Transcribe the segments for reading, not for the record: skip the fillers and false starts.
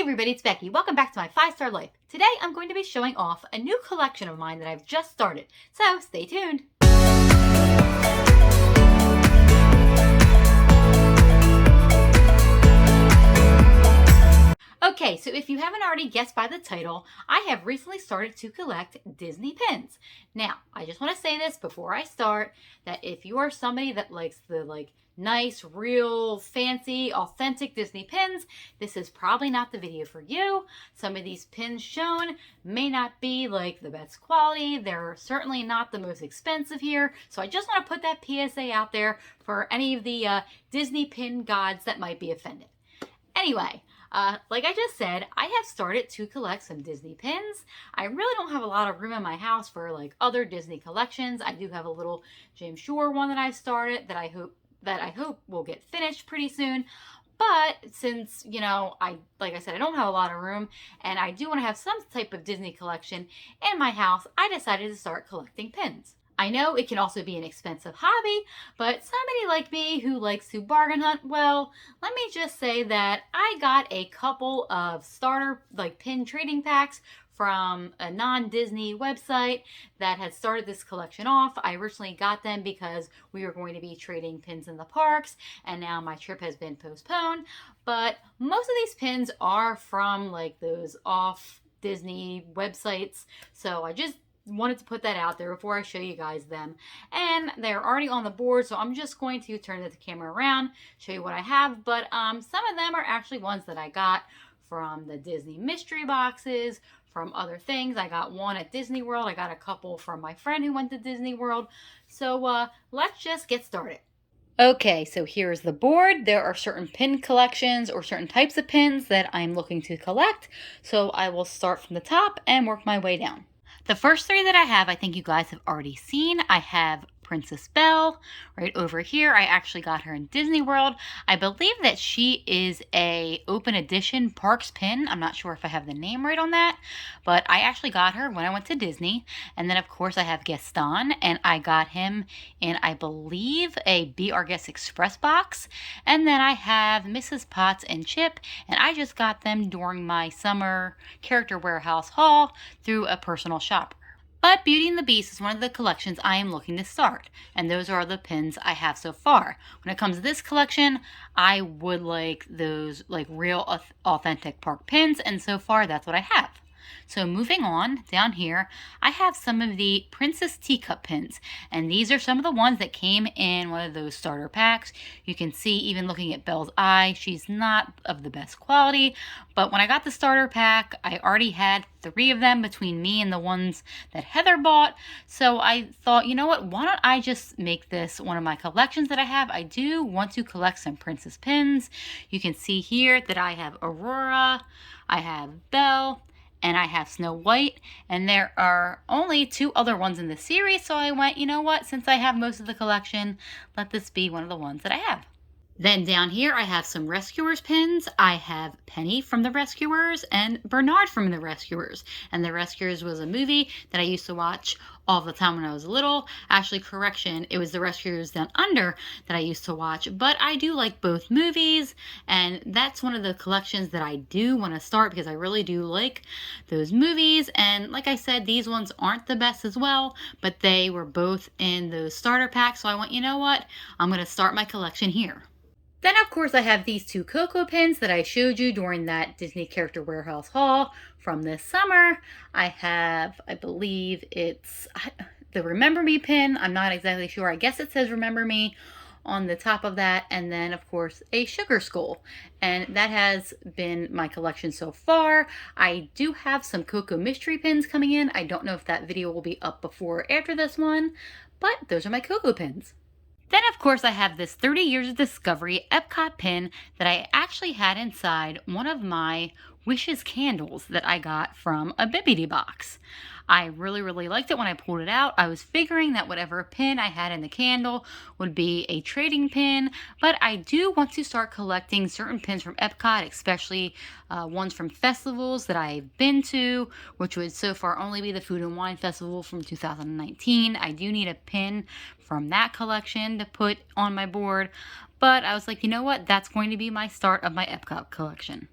everybody, it's Becky. Welcome back to my 5-Star Life. Today I'm going to be showing off a new collection of mine that I've just started, so stay tuned. Okay, so if you haven't already guessed by the title, I have recently started to collect Disney pins. Now, I just want to say this before I start, that if you are somebody that likes the nice, real, fancy, authentic Disney pins, this is probably not the video for you. Some of these pins shown may not be like the best quality. They're certainly not the most expensive here. So I just want to put that PSA out there for any of the Disney pin gods that might be offended. Anyway, like I just said, I have started to collect some Disney pins. I really don't have a lot of room in my house for like other Disney collections. I do have a little Jim Shore one that I started that I hope will get finished pretty soon. But since, like I said, I don't have a lot of room and I do want to have some type of Disney collection in my house, I decided to start collecting pins. I know it can also be an expensive hobby, but somebody like me who likes to bargain hunt, well, let me just say that I got a couple of starter pin trading packs from a non-Disney website that had started this collection off. I originally got them because we were going to be trading pins in the parks, and now my trip has been postponed. But most of these pins are from those off Disney websites, so I just wanted to put that out there before I show you guys them. And they're already on the board, so I'm just going to turn the camera around, show you what I have. But some of them are actually ones that I got from the Disney mystery boxes, from other things. I got one at Disney World. I got a couple from my friend who went to Disney World. So let's just get started. Okay, so here's the board. There are certain pin collections or certain types of pins that I'm looking to collect. So I will start from the top and work my way down. The first three that I have, I think you guys have already seen. I have Princess Belle right over here. I actually got her in Disney World. I believe that she is a open edition Parks pin. I'm not sure if I have the name right on that, but I actually got her when I went to Disney. And then of course I have Gaston, and I got him in, I believe, a Be Our Guest Express box. And then I have Mrs. Potts and Chip, and I just got them during my summer character warehouse haul through a personal shopper. But Beauty and the Beast is one of the collections I am looking to start, and those are the pins I have so far. When it comes to this collection, I would like those real authentic park pins, and so far that's what I have. So moving on, down here, I have some of the Princess Teacup pins, and these are some of the ones that came in one of those starter packs. You can see, even looking at Belle's eye, she's not of the best quality, but when I got the starter pack, I already had 3 of them between me and the ones that Heather bought, so I thought, you know what, why don't I just make this one of my collections that I have. I do want to collect some princess pins. You can see here that I have Aurora, I have Belle, and I have Snow White, and there are only 2 other ones in the series, so I went, you know what, since I have most of the collection, let this be one of the ones that I have. Then down here I have some Rescuers pins. I have Penny from The Rescuers and Bernard from The Rescuers. And The Rescuers was a movie that I used to watch all the time when I was little. Actually, correction, it was The Rescuers Down Under that I used to watch. But I do like both movies, and that's one of the collections that I do want to start because I really do like those movies. And like I said, these ones aren't the best as well, but they were both in those starter packs. So I went, you know what, I'm going to start my collection here. Then, of course, I have these 2 Coco pins that I showed you during that Disney Character Warehouse haul from this summer. I have, I believe it's the Remember Me pin. I'm not exactly sure. I guess it says Remember Me on the top of that. And then, of course, a Sugar Skull. And that has been my collection so far. I do have some Coco Mystery pins coming in. I don't know if that video will be up before or after this one, but those are my Coco pins. Then, of course, I have this 30 Years of Discovery Epcot pin that I actually had inside one of my Wishes candles that I got from a Bibbidi box. I really, really liked it when I pulled it out. I was figuring that whatever pin I had in the candle would be a trading pin, but I do want to start collecting certain pins from Epcot, especially ones from festivals that I've been to, which would so far only be the Food and Wine Festival from 2019. I do need a pin from that collection to put on my board, but I was like, you know what, that's going to be my start of my Epcot collection.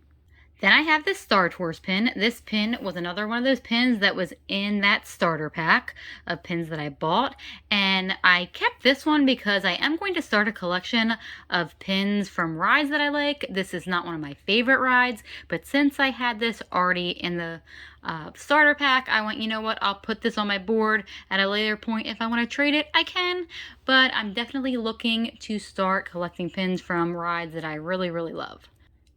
Then I have this Star Tours pin. This pin was another one of those pins that was in that starter pack of pins that I bought. And I kept this one because I am going to start a collection of pins from rides that I like. This is not one of my favorite rides, but since I had this already in the starter pack, I went, you know what, I'll put this on my board at a later point. If I want to trade it, I can. But I'm definitely looking to start collecting pins from rides that I really, really love.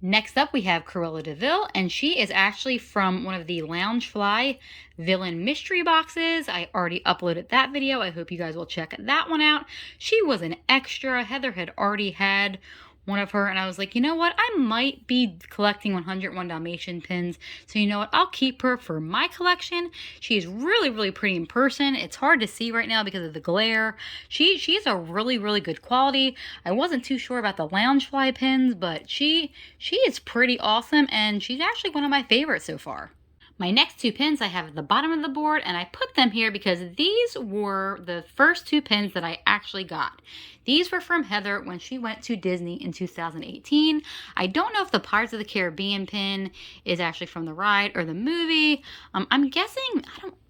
Next up, we have Cruella de Vil, and she is actually from one of the Loungefly villain mystery boxes. I already uploaded that video. I hope you guys will check that one out. She was an extra. Heather had already had one of her, and I was like, you know what? I might be collecting 101 Dalmatian pins, so you know what? I'll keep her for my collection. She's really, really pretty in person. It's hard to see right now because of the glare. She's a really, really good quality. I wasn't too sure about the Loungefly pins, but she is pretty awesome, and she's actually one of my favorites so far. My next two pins I have at the bottom of the board, and I put them here because these were the first two pins that I actually got. These were from Heather when she went to Disney in 2018. I don't know if the Pirates of the Caribbean pin is actually from the ride or the movie. I'm guessing,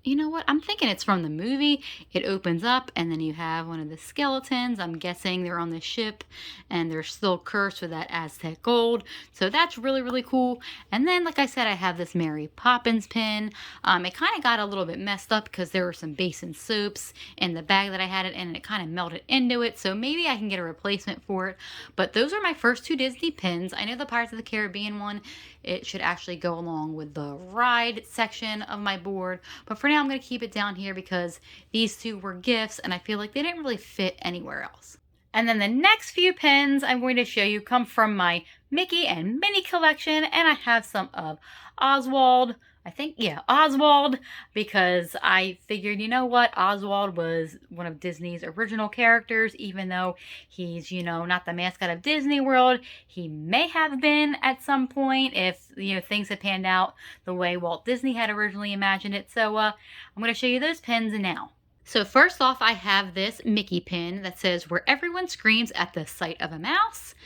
you know what? I'm thinking it's from the movie. It opens up and then you have one of the skeletons. I'm guessing they're on the ship and they're still cursed with that Aztec gold. So that's really, really cool. And then, like I said, I have this Mary Poppins pin. It kind of got a little bit messed up because there were some basin soaps in the bag that I had it in, and it kind of melted into it. So maybe I can get a replacement for it. But those are my first two Disney pins. I know the Pirates of the Caribbean one, it should actually go along with the ride section of my board. But for now, I'm going to keep it down here because these two were gifts and I feel like they didn't really fit anywhere else. And then the next few pins I'm going to show you come from my Mickey and Minnie collection, and I have some of Oswald. Oswald, because I figured, you know what, Oswald was one of Disney's original characters. Even though he's, not the mascot of Disney World, he may have been at some point if, things had panned out the way Walt Disney had originally imagined it. So I'm going to show you those pins now. So first off, I have this Mickey pin that says, "Where everyone screams at the sight of a mouse."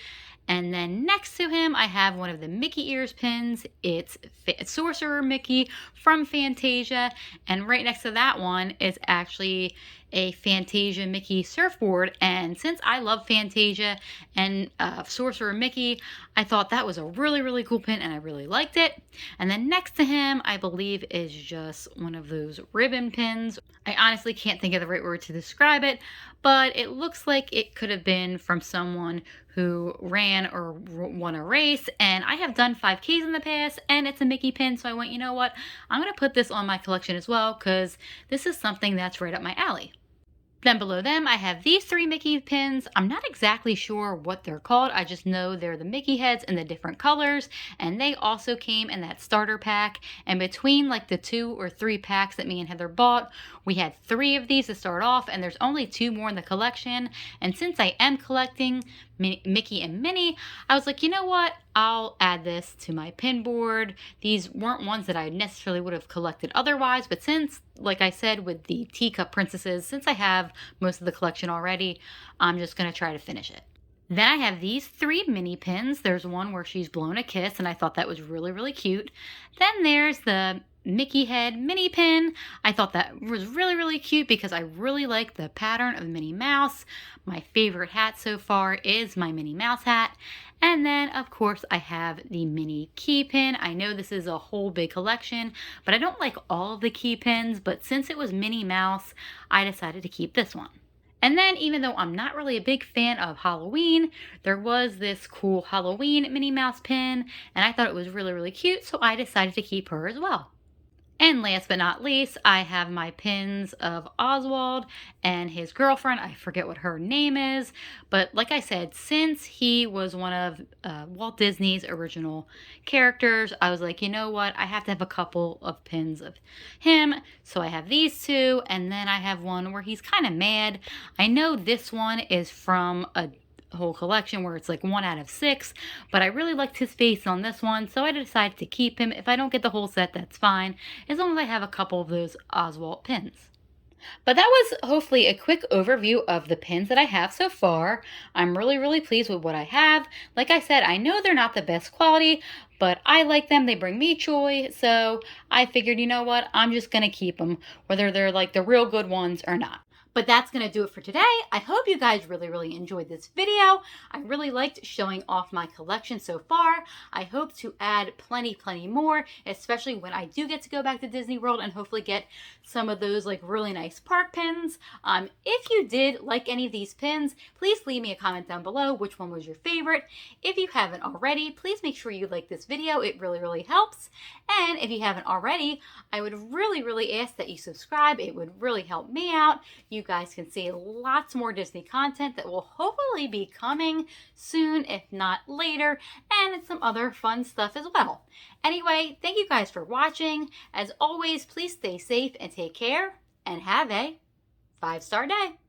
And then next to him, I have one of the Mickey ears pins. It's Sorcerer Mickey from Fantasia. And right next to that one is actually a Fantasia Mickey surfboard. And since I love Fantasia and Sorcerer Mickey, I thought that was a really, really cool pin and I really liked it. And then next to him, I believe is just one of those ribbon pins. I honestly can't think of the right word to describe it, but it looks like it could have been from someone who ran or won a race. And I have done 5Ks in the past and it's a Mickey pin. So I went, you know what? I'm going to put this on my collection as well because this is something that's right up my alley. Then below them, I have these three Mickey pins. I'm not exactly sure what they're called. I just know they're the Mickey heads in the different colors. And they also came in that starter pack. And between like the 2 or 3 packs that me and Heather bought, we had 3 of these to start off. And there's only 2 more in the collection. And since I am collecting Mickey and Minnie, I was like, you know what? I'll add this to my pin board. These weren't ones that I necessarily would have collected otherwise, but since, like I said, with the Teacup Princesses, since I have most of the collection already, I'm just going to try to finish it. Then I have these 3 Minnie pins. There's one where she's blown a kiss, and I thought that was really, really cute. Then there's the Mickey head Minnie pin. I thought that was really, really cute because I really like the pattern of Minnie Mouse. My favorite hat so far is my Minnie Mouse hat. And then, of course, I have the Minnie key pin. I know this is a whole big collection, but I don't like all of the key pins. But since it was Minnie Mouse, I decided to keep this one. And then, even though I'm not really a big fan of Halloween, there was this cool Halloween Minnie Mouse pin, and I thought it was really, really cute, so I decided to keep her as well. And last but not least, I have my pins of Oswald and his girlfriend. I forget what her name is. But like I said, since he was one of Walt Disney's original characters, I was like, you know what? I have to have a couple of pins of him. So I have these 2. And then I have one where he's kind of mad. I know this one is from a whole collection where it's like 1 out of 6, but I really liked his face on this one, so I decided to keep him. If I don't get the whole set, that's fine, as long as I have a couple of those Oswald pins. But that was hopefully a quick overview of the pins that I have so far. I'm really, really pleased with what I have. Like I said, I know they're not the best quality, but I like them. They bring me joy. So I figured, you know what? I'm just going to keep them, whether they're like the real good ones or not. But that's going to do it for today. I hope you guys really enjoyed this video. I really liked showing off my collection so far. I hope to add plenty more, especially when I do get to go back to Disney World and hopefully get some of those like really nice park pins. If you did like any of these pins, please leave me a comment down below which one was your favorite. If you haven't already, please make sure you like this video. It really helps. And if you haven't already, I would really ask that you subscribe. It would really help me out. You guys can see lots more Disney content that will hopefully be coming soon, if not later, and some other fun stuff as well. Anyway, thank you guys for watching. As always, please stay safe and take care, and have a 5-star day.